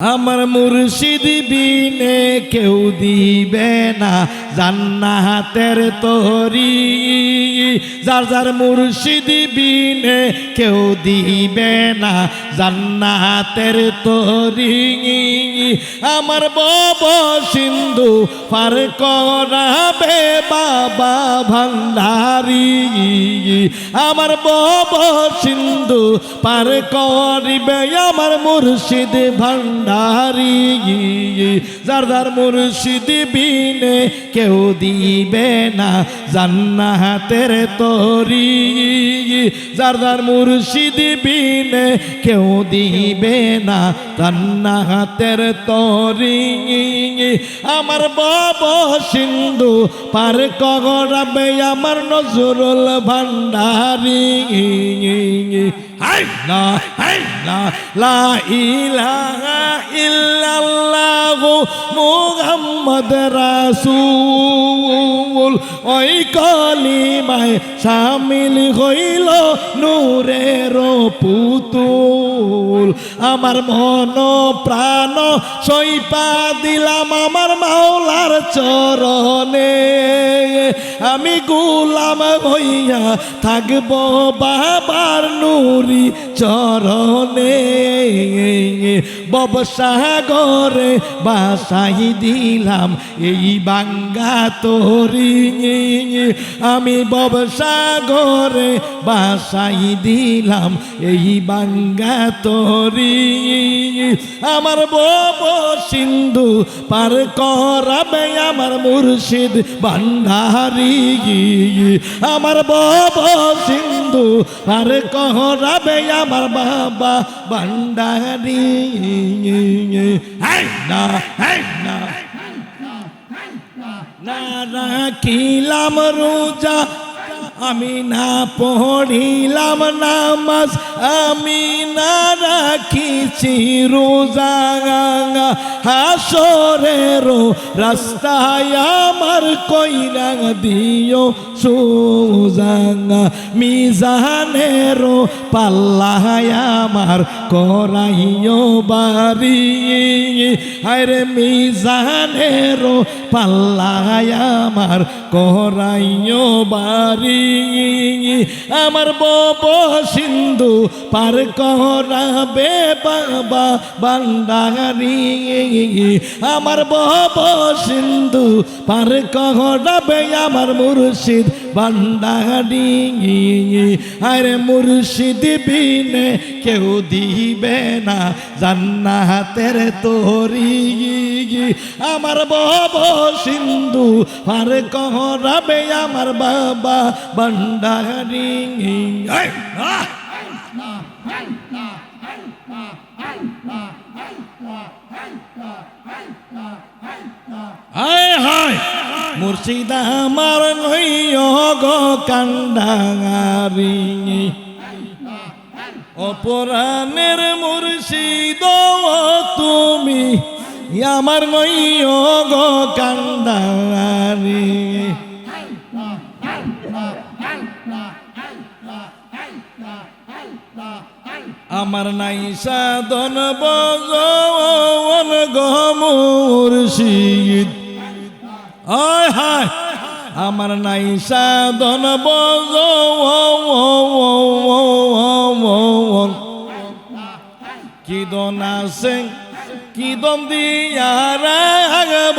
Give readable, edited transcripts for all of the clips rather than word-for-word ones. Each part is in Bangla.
আমার মুর্শিদ বিনে কেউ দিবে না জান্নাতের তরি। যার যার মুর্শিদ বিনে কেউ দিবে না জান্নাতের তরি। আমার ভব সিন্ধু পার করাবে বাবা ভান্ডারি। আমার ভব সিন্ধু পার করিবে আমার মুর্শিদ ভান্ডারি। যার যার মুর্শিদ বিনে কেউ দিবে না জান্নাতের তরি। যার যার মুর্শিদ বিনে কেউ দিবে না জান্নাতের তরি। আমার ভব সিন্ধু পার করাবে আমার নজরুল ভান্ডারি। লা ইলাহা ইল্লাল্লাহু মুহাম্মদ রাসূল। ওই কলিমায় শামিল হইল নূরের পুতুল। আমার মন প্রাণ সইপা দিলাম আমার মাওলার চরণে। আমি গোলাম হইয়া থাকব বাবার নূরি চরণে। ভবসাগরে বাসাই দিলাম এই বাঙ্গা তরি। আমি ভবসাগরে বাসাই দিলাম এই বাঙ্গা তরি। আমার ভব সিন্ধু পার করাবে আমার মুর্শিদ ভান্ডারি। আমার ভব সিন্ধু পার করাবে আমার বাবা ভান্ডারি। না রাখিলাম রোজা আমি না পড়িলাম নামাজ। আমি না রাখিছি রোজা হাসরের রাস্তায় আমার কইরা দিও সোজা। মিজানের পাল্লায় আমার করাইও বাড়ি। আরে মিজানের পাল্লায় আমার করাইও বাড়ি। আমার ভব সিন্ধু পার করাবে বাবা ভান্ডারি। আমার ভব সিন্ধু পার করাবে আমার মুর্শিদ ভান্ডারি। আরে মুর্শিদ বিনে কেউ দিবে না জান্নাতের তরি। আমার ভব সিন্ধু পার করাবে আমার বাবা ভান্ডারি। মুর্শিদ আমার নইও গো কান্ডারি। অপরাণের মুর্শিদ তুমি আমার নইও গো কান্ডারি। আমার নাই সাধন বজন গো মুর্শিদ। আমার নাই সাধন বজন। কি দন আছে কি দন দিয়া রাগব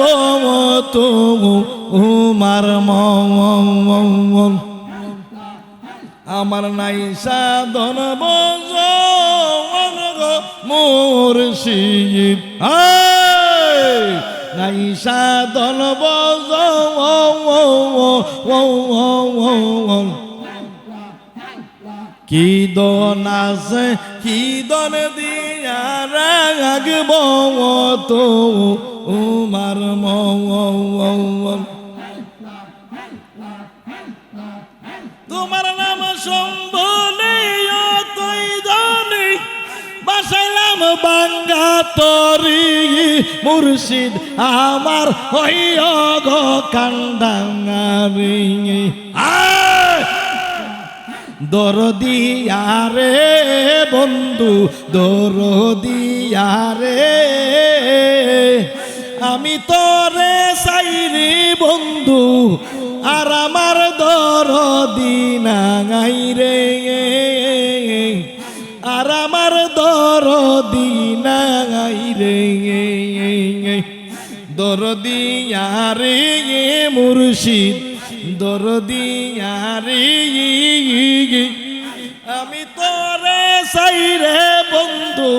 তোমার মন। আমার নাই সাধন বজন গো মুর্শিদ। নাই সাধন বজন। কি দন আছে কি দন দিয়া রাগব তোমার মন। তোমার নাম সম্বলে তুই জানি বাসাইলাম বাঙ্গা তরি। মুর্শিদ আমার হইও গো কান্ডারি। দরদিয়ারে বন্ধু দরদিয়ারে আমি তোরে চাইরি বন্ধু আর আমার দরদি নাই রে আর আমার দরদি নাই রে দরদিয়ারে মুর্শিদ দরদিয়ারে আমি তোরে চাইরে বন্ধু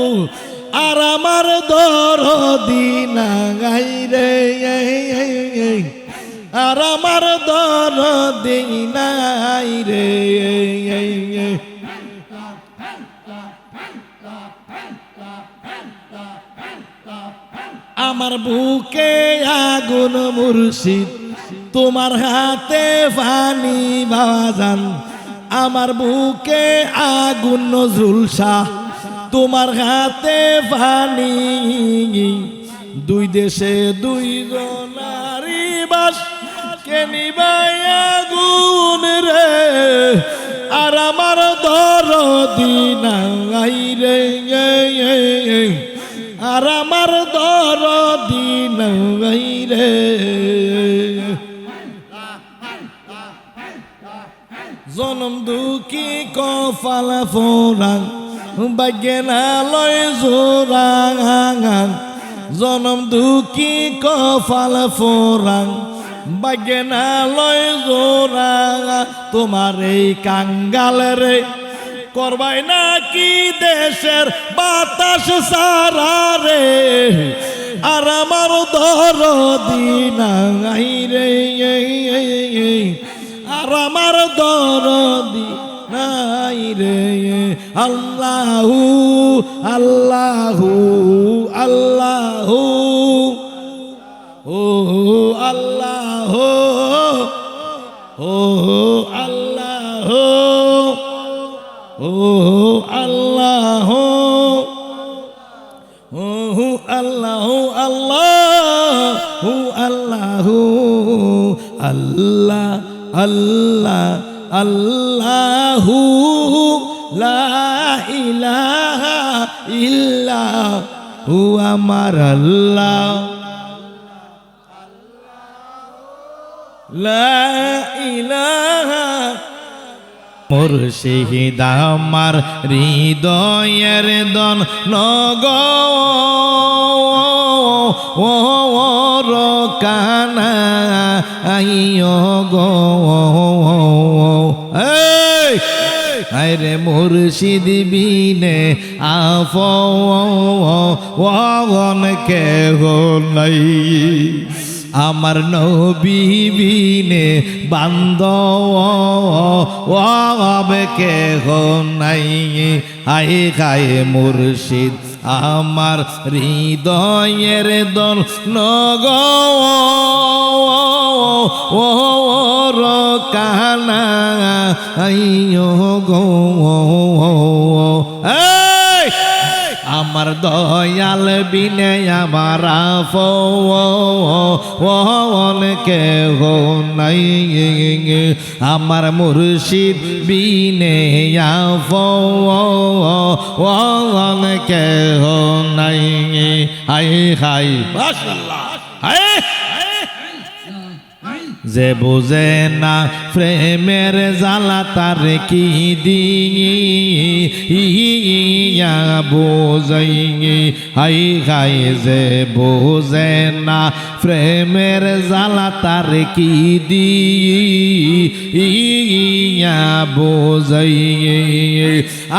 আর আমার দরদি নাই রে আর আমার দরদি নাই রে আমার বুকে আগুন মুর্শিদ তোমার হাতে পানি বাজান আমার বুকে আগুন নজরুল শাহ তোমার হাতে পানি দুই দেশে দুই জনারি বাস কে নিবাই আগুন রে আর আমার দরদি নাই রে আর আমার দরদি নাই রে জনম দুঃখী কপাল ফোরাং বাগেনালয় জোরাং জনম দুঃখী কপাল ফোরাং বাগেনালয় জোরাং তোমার এই কাঙ্গাল রে করবাই নাকি দেশের বাতাস সারা রে আর আমার দরদি নাই রে আর আমার দরদি নাই রে আল্লাহু আল্লাহু আল্লাহু ও আল্লাহ ও আল্লাহ ও আল্লাহ ও আল্লাহ আল্লাহ আল্লাহ আল্লাহ আল্লাহ আল্লাহু লা ইলাহা ইল্লাহু আমার আল্লাহ লা ইলাহা মুর্শিদ আমার হৃদয়ের দন নগ ও কানা আইও গো আরে মুর্শিদ বিনে আপন কেহ নাই আমার নবী বিনে বান্ধব কেহ নাই আই খায় মুর্শিদ আমার হৃদয়ের দল নগ ও কানা আইও গো আমার দয়াল বিনে আমার আপন কেহ নাই আমার মুর্শিদ বিনে আপন কেহ নাই হাই হাই মাশাআল্লাহ হাই যে বুঝে না প্রেমের জ্বালা তার কি দিয়া বোঝাই হাই হাই যে বুঝে না প্রেমের জ্বালা তার কি দিয়া বোঝাই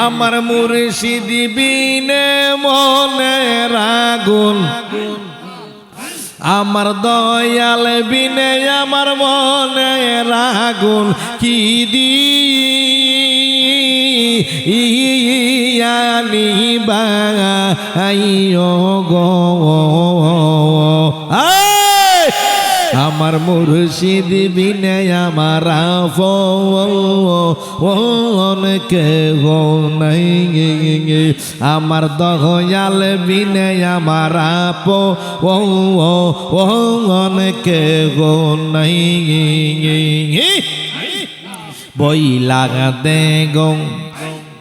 আমার মুর্শিদ বিনে মনে রাগুন আমার দয়াল বিনে আমার মনে রাগুন কি দিয়ানি বাইও গো আমার মুর্শিদ বিনে আমার আপন কেহ নাই আমার দয়াল বিনে আমার আপন কেহ নাই বইলা দে গো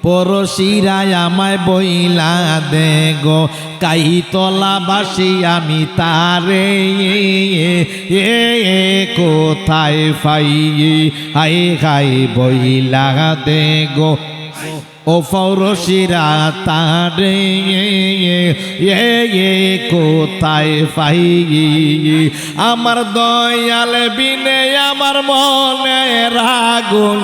পরশিরায় আমায় বইলা দে গো কাইতলা বাসি আমি তারে কোথায় পাই হাই হাই বইলা দে গো ও পরশিরা তারে কোথায় পাই আমার দয়াল বিনে আমার মনে রাগুন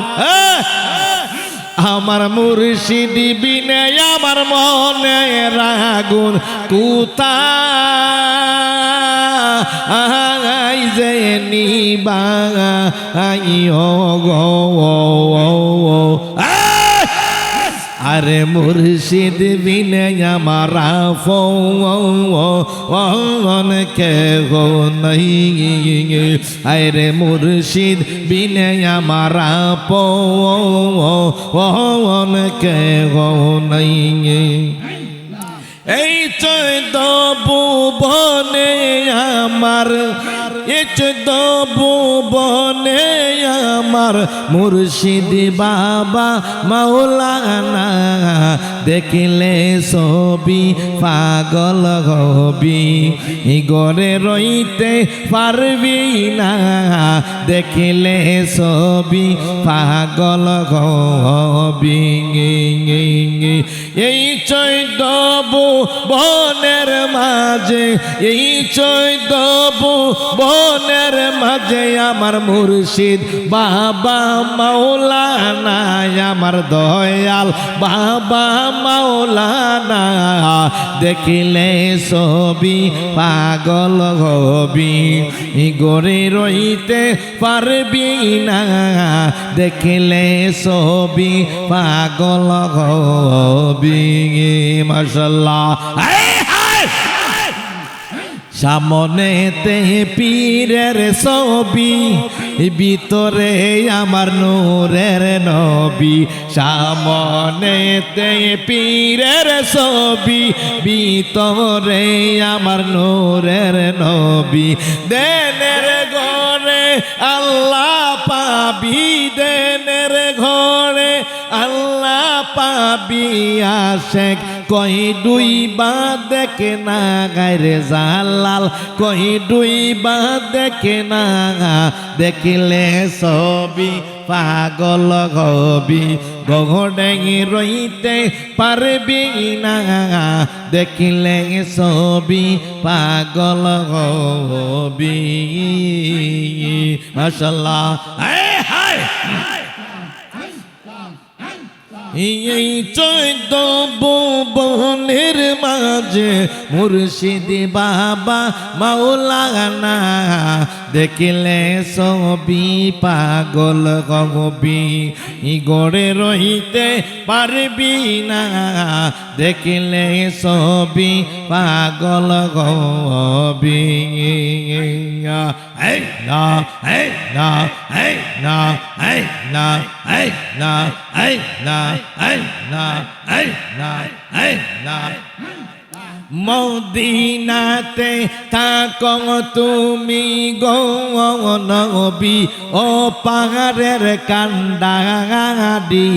আমার মুর্শিদ বিনে আমার মনে রাগুন কোথায় যে নিবাই গো আরে মুর্শিদ বিনে আমার ফোন কে গো নাই আরে মুর্শিদ বিনে আমার ফোন কে গো নাই এই 14 ভুবনে আমার এই 14 ভুবনে আমার মুর্শিদ বাবা মাওলানা দেখিলে ছবি পাগল হবি ঘরে রইতে পারবি না দেখিলে ছবি পাগল হবি এই 14 ভুবনের মাঝে এই 14 ভুবনের মাঝে আমার মুর্শিদ বাবা মাওলানা আমার দয়াল বাবা মাওলানা দেখিলে ছবি পাগল হবি গড়ে রইতে পারবি না দেখিলে ছবি পাগল হবি মাশাআল্লাহ সামনেতে পীরের ছবি ভিতরে আমার নূরের নবী সামনেতে পীরের ছবি ভিতরে আমার নূরের নবী দেনের ঘরে আল্লাহ পাবি দেনের ঘরে আল্লাহ পাবি আশেক কই ডুইবা দেখে না গায়রে জালাল কই ডুইবা দেখে না দেখিলে ছবি পাগল হবি গগডেঙি রইতে পারবি না দেখিলে ছবি পাগল হবি মাশাআল্লাহ এই 14 ভুবনের মাঝে মুর্শিদ বাবা মাওলানা দেখিলে ছবি পাগল হবি গড়ে রইতে পারবি না দেখিলে ছবি পাগল হবি এই না এই না এই না এই না এই না এই না এই না এই না এই না মদিনাতে থাকো তুমি গো নবী ও পাহাড়ের কান্ডারি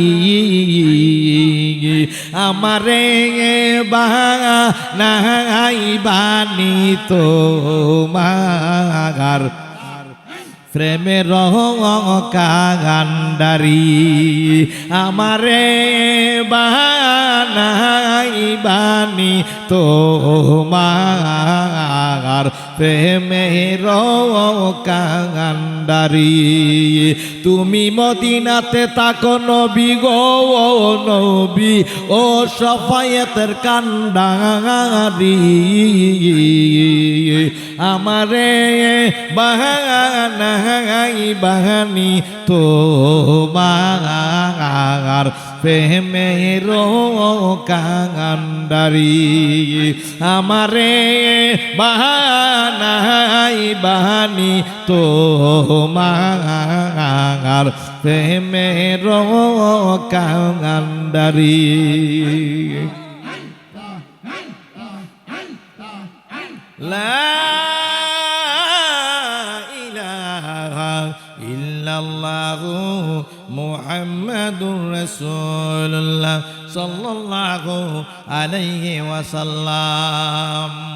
আমারে বানাই বানি তোমার প্রেমের কান্ডারি আমারে বানাই বানি তোমার প্রেমের কান্ডারি তুমি মদিনাতে তাকো নবী গো নবী ও সফায়েতের কান্ডারি আমারে বাহানাই বাহানি তোমার প্রেমের কান্ডারি আমারে বাহানাই বাহানি তোমার প্রেমের কান্ডারি লা ইলাহা ইল্লাল্লাহু মুহাম্মাদুর রাসূলুল্লাহ সাল্লাল্লাহু আলাইহি ওয়াসাল্লাম।